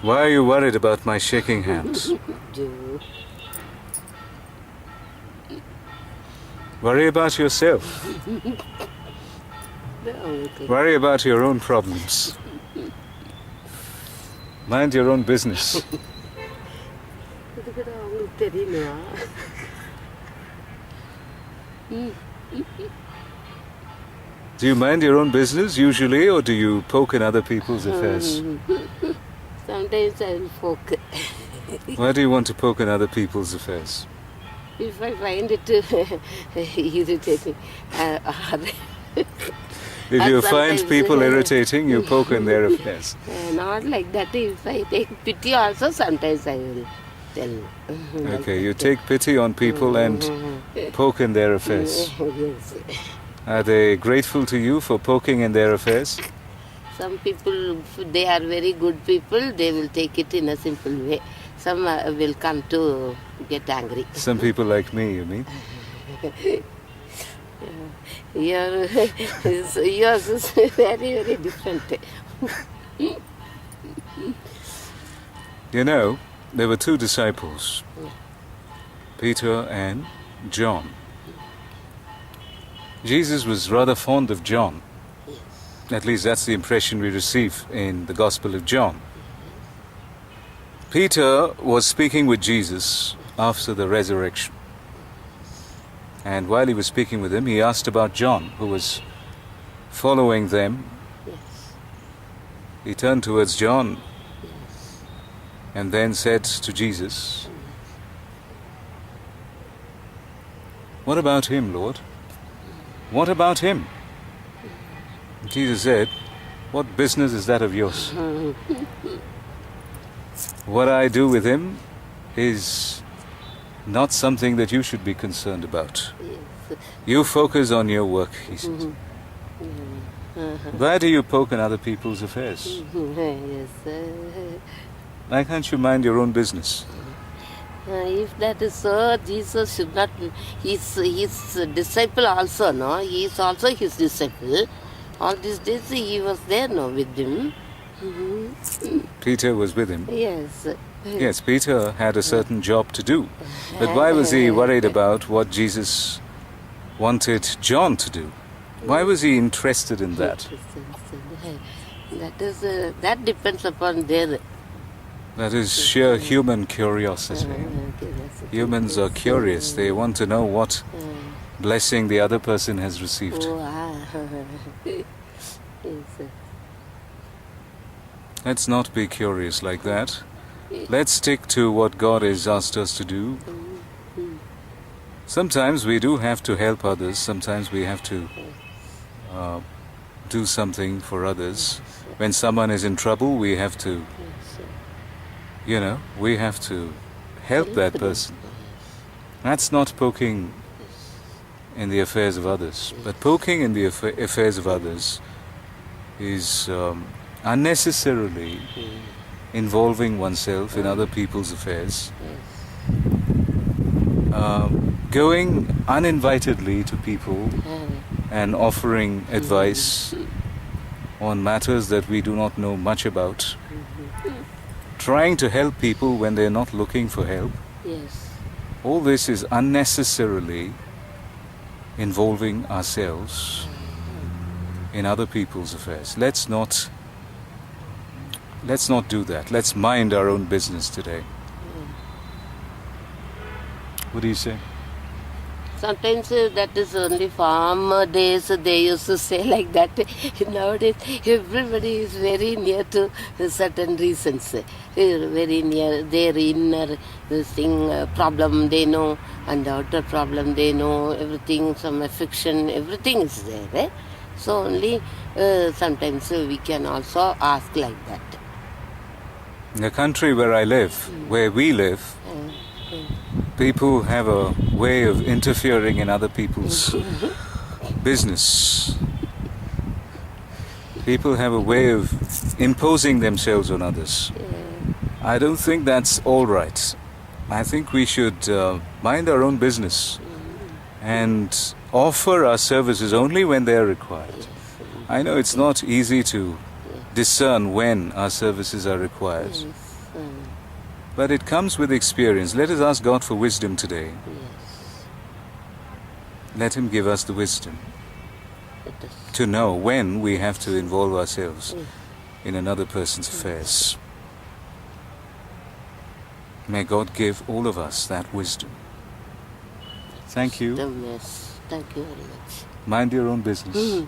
Why are you worried about my shaking hands? Worry about yourself. Worry about your own problems. Mind your own business. Do you mind your own business usually, or do you poke in other people's affairs? Sometimes I will poke. Why do you want to poke in other people's affairs? If I find it irritating. If you find people irritating, you poke in their affairs. Not like that. If I take pity also, sometimes I will tell. Okay, you take pity on people and poke in their affairs. Yes. Are they grateful to you for poking in their affairs? Some people, if they are very good people, they will take it in a simple way. Some will come to get angry. Some people like me, you mean? Yours is very, very different. You know, there were two disciples, Peter and John. Jesus was rather fond of John. At least that's the impression we receive in the Gospel of John. Peter was speaking with Jesus after the resurrection. And while he was speaking with him, he asked about John, who was following them. He turned towards John and then said to Jesus, "What about him, Lord? What about him?" Jesus said, "What business is that of yours? What I do with him is not something that you should be concerned about. You focus on your work," he said. Why do you poke in other people's affairs? Why can't you mind your own business? If that is so, Jesus should not. His disciple also, no? He is also his disciple. All these days he was there, no, with him. Peter was with him. Yes. Yes, Peter had a certain job to do. But why was he worried about what Jesus wanted John to do? Why was he interested in that? That depends upon their. That is sheer human curiosity. Humans are curious. They want to know what blessing the other person has received. Let's not be curious like that. Let's stick to what God has asked us to do. Sometimes we do have to help others. Sometimes we have to do something for others. When someone is in trouble, we have to, we have to help that person. That's not poking in the affairs of others. But poking in the affairs of others is unnecessarily involving oneself in other people's affairs, going uninvitedly to people and offering advice on matters that we do not know much about, trying to help people when they're not looking for help. Yes. All this is unnecessarily involving ourselves in other people's affairs. Let's not do that. Let's mind our own business today. What do you say? Sometimes that is only farmer days they used to say like that. Nowadays everybody is very near to certain reasons. Very near their inner problem they know, and the outer problem they know, everything, some affection, everything is there. Eh? So only sometimes we can also ask like that. In the country where I live, where we live, people have a way of interfering in other people's business. People have a way of imposing themselves on others. I don't think that's all right. I think we should mind our own business and offer our services only when they are required. I know it's not easy to discern when our services are required, But it comes with experience. Let us ask God for wisdom today. Yes. Let Him give us the wisdom It is. to know when we have to involve ourselves in another person's affairs. May God give all of us that wisdom. Thank you. Yes. Thank you very much. Mind your own business.